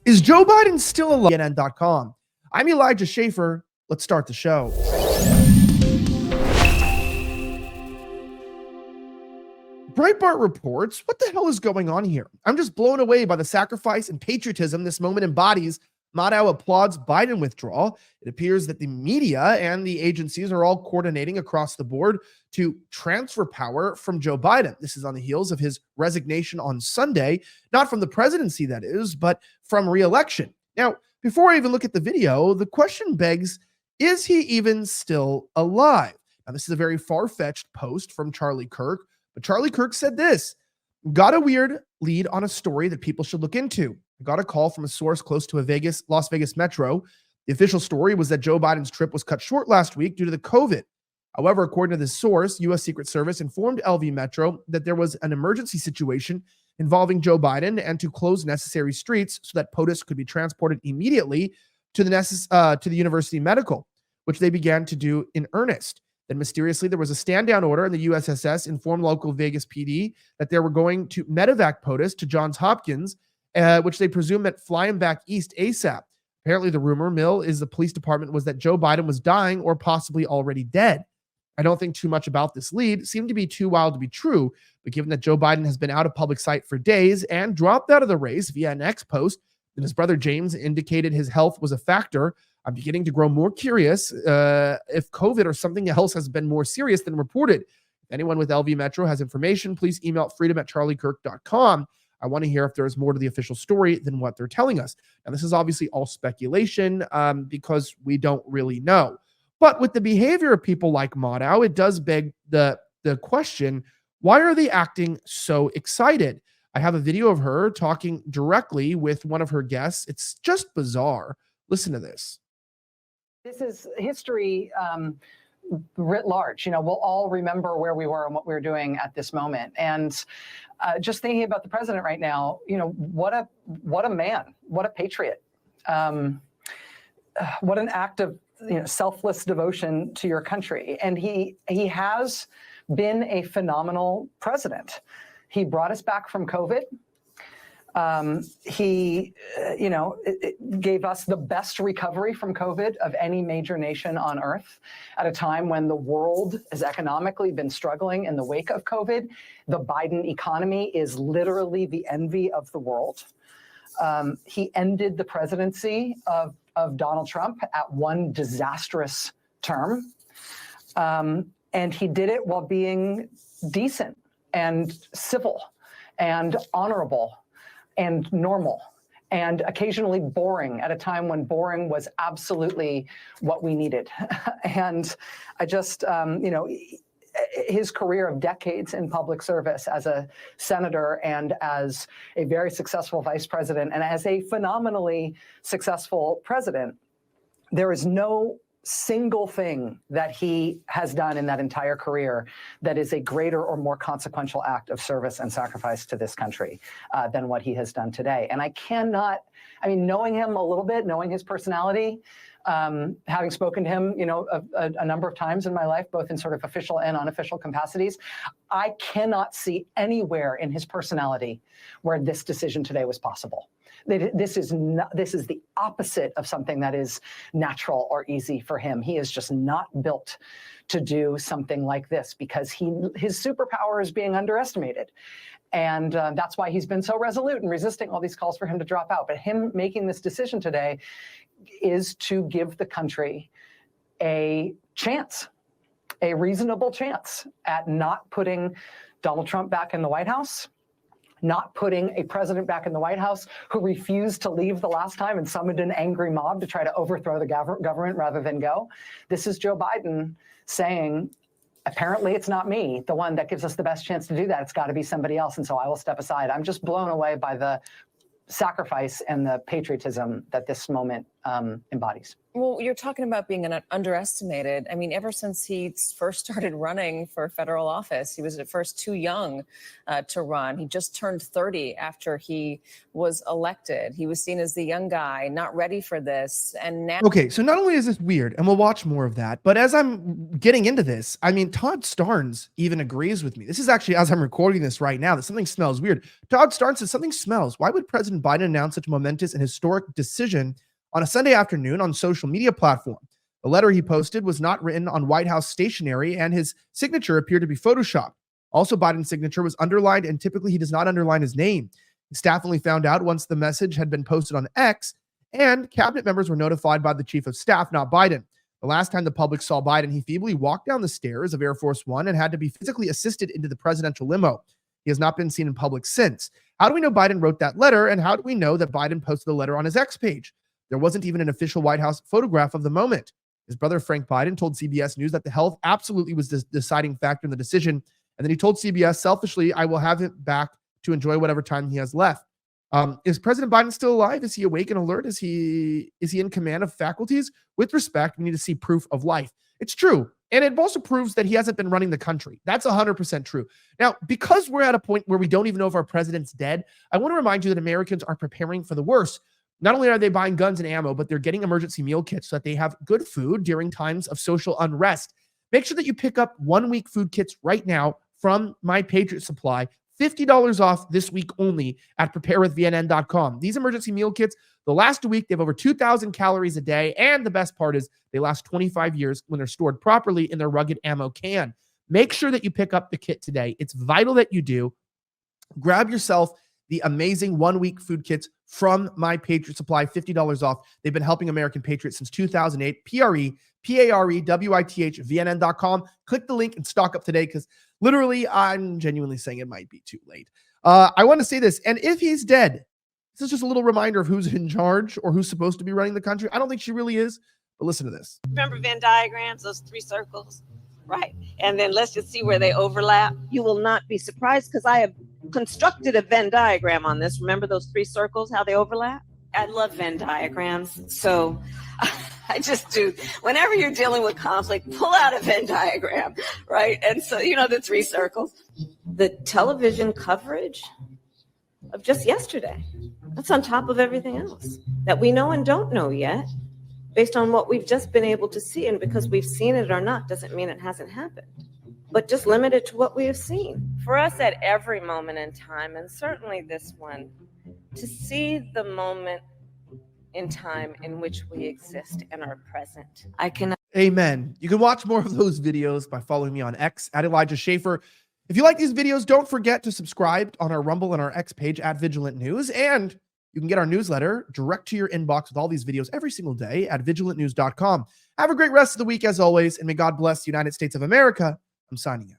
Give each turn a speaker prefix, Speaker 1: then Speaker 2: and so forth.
Speaker 1: Is Joe Biden still alive? CNN.com. I'm Elijah Schaefer. Let's start the show. Breitbart reports, what the hell is going on here? I'm just blown away by the sacrifice and patriotism this moment embodies. Maddow applauds Biden withdrawal. It appears that the media and the agencies are all coordinating across the board to transfer power from Joe Biden. This is on the heels of his resignation on Sunday, not from the presidency, that is, but from re-election. Now, before I even look at the video, the question begs, is he even still alive? Now, this is a very far-fetched post from Charlie Kirk, but Charlie Kirk said this: got a weird lead on a story that people should look into. I got a call from a source close to a Las Vegas metro. The official story was that Joe Biden's trip was cut short last week due to the COVID. However, according to this source, U.S. Secret Service informed LV Metro that there was an emergency situation involving Joe Biden and to close necessary streets so that POTUS could be transported immediately to the University Medical, which they began to do in earnest. Then mysteriously, there was a stand-down order, and the USSS informed local Vegas PD that they were going to medevac POTUS to Johns Hopkins, which they presume meant fly him back east ASAP. Apparently, the rumor mill is the police department was that Joe Biden was dying or possibly already dead. I don't think too much about this lead. It seemed to be too wild to be true, but given that Joe Biden has been out of public sight for days and dropped out of the race via an X post, and his brother James indicated his health was a factor, I'm beginning to grow more curious if COVID or something else has been more serious than reported. If anyone with LV Metro has information, please email freedom@charliekirk.com. I want to hear if there is more to the official story than what they're telling us. Now, this is obviously all speculation because we don't really know. But with the behavior of people like Maddow, it does beg the question, why are they acting so excited? I have a video of her talking directly with one of her guests. It's just bizarre. Listen to this.
Speaker 2: This is history writ large. You know, we'll all remember where we were and what we were doing at this moment. And just thinking about the president right now, you know, what a man, what a patriot, what an act of selfless devotion to your country. And he has been a phenomenal president. He brought us back from COVID. He gave us the best recovery from COVID of any major nation on earth at a time when the world has economically been struggling in the wake of COVID. The Biden economy is literally the envy of the world. He ended the presidency of Donald Trump at one disastrous term. And he did it while being decent and civil and honorable and normal, and occasionally boring at a time when boring was absolutely what we needed. And I just, his career of decades in public service as a senator and as a very successful vice president and as a phenomenally successful president, there is no single thing that he has done in that entire career that is a greater or more consequential act of service and sacrifice to this country than what he has done today. And I cannot, knowing him a little bit, knowing his personality, having spoken to him, a number of times in my life, both in sort of official and unofficial capacities, I cannot see anywhere in his personality where this decision today was possible. This is the opposite of something that is natural or easy for him. He is just not built to do something like this because his superpower is being underestimated. And that's why he's been so resolute in resisting all these calls for him to drop out. But him making this decision today is to give the country a chance, a reasonable chance at not putting Donald Trump back in the White House, not putting a president back in the White House who refused to leave the last time and summoned an angry mob to try to overthrow the government rather than go. This is Joe Biden saying, apparently it's not me, the one that gives us the best chance to do that. It's got to be somebody else. And so I will step aside. I'm just blown away by the sacrifice and the patriotism that this moment embodies.
Speaker 3: Well, you're talking about being underestimated. I mean, ever since he first started running for federal office, he was at first too young to run. He just turned 30 after he was elected. He was seen as the young guy, not ready for this. And now.
Speaker 1: Okay, so not only is this weird, and we'll watch more of that, but as I'm getting into this, I mean, Todd Starnes even agrees with me. This is actually, as I'm recording this right now, that something smells weird. Todd Starnes says something smells. Why would President Biden announce such a momentous and historic decision on a Sunday afternoon on social media platform? The letter he posted was not written on White House stationery, and his signature appeared to be photoshopped. Also, Biden's signature was underlined, and typically he does not underline his name. His staff only found out once the message had been posted on X, and cabinet members were notified by the chief of staff, not Biden. The last time the public saw Biden, he feebly walked down the stairs of Air Force One and had to be physically assisted into the presidential limo. He has not been seen in public since. How do we know Biden wrote that letter, and how do we know that Biden posted the letter on his X page? There wasn't even an official White House photograph of the moment. His brother, Frank Biden, told CBS News that the health absolutely was the deciding factor in the decision. And then he told CBS, selfishly, I will have it back to enjoy whatever time he has left. Is President Biden still alive? Is he awake and alert? Is he in command of faculties? With respect, we need to see proof of life. It's true. And it also proves that he hasn't been running the country. That's 100% true. Now, because we're at a point where we don't even know if our president's dead, I want to remind you that Americans are preparing for the worst. Not only are they buying guns and ammo, but they're getting emergency meal kits so that they have good food during times of social unrest. Make sure that you pick up 1 week food kits right now from My Patriot Supply. $50 off this week only at preparewithvnn.com. These emergency meal kits, they'll last a week. They have over 2,000 calories a day. And the best part is they last 25 years when they're stored properly in their rugged ammo can. Make sure that you pick up the kit today. It's vital that you do. Grab yourself the amazing 1 week food kits from My Patriot Supply, $50 off. They've been helping American patriots since 2008. PREPAREWITH-VNN.com. Click the link and stock up today because literally, I'm genuinely saying it might be too late. I want to say this, and if he's dead, this is just a little reminder of who's in charge or who's supposed to be running the country. I don't think she really is, but listen to this.
Speaker 4: Remember Venn diagrams, those 3 circles? Right. And then let's just see where they overlap. You will not be surprised because I have constructed a Venn diagram on this. Remember those 3 circles, how they overlap? I love Venn diagrams. So I just do. Whenever you're dealing with conflict, pull out a Venn diagram, right? And so, the 3 circles. The television coverage of just yesterday, that's on top of everything else that we know and don't know yet. Based on what we've just been able to see, and because we've seen it or not doesn't mean it hasn't happened, but just limited to what we have seen. For us at every moment in time, and certainly this one, to see the moment in time in which we exist and are present.
Speaker 1: Amen. You can watch more of those videos by following me on X at Elijah Schaefer. If you like these videos, don't forget to subscribe on our Rumble and our X page at Vigilant News, and you can get our newsletter direct to your inbox with all these videos every single day at vigilantnews.com. Have a great rest of the week as always, and may God bless the United States of America. I'm signing out.